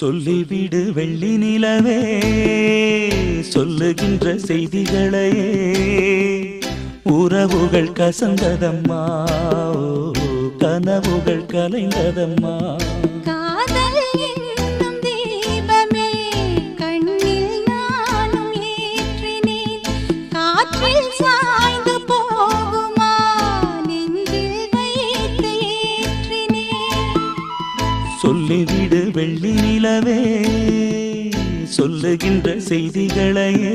சொல்லிவிடு வெள்ளி நிலவே சொல்லுகின்ற செய்திகளையே உறவுகள் கசந்ததம்மா கனவுகள் கலைந்ததம்மா காதல் என்னும் தீபமே கண்ணில் நானும் ஏற்றினேன் காற்றில் சாய்ந்து போகுமா நெஞ்சில் வைத்து ஏற்றினேன் சொல்லிவிடு வெள்ளி நிலவே சொல்லுகின்ற செய்திகளையே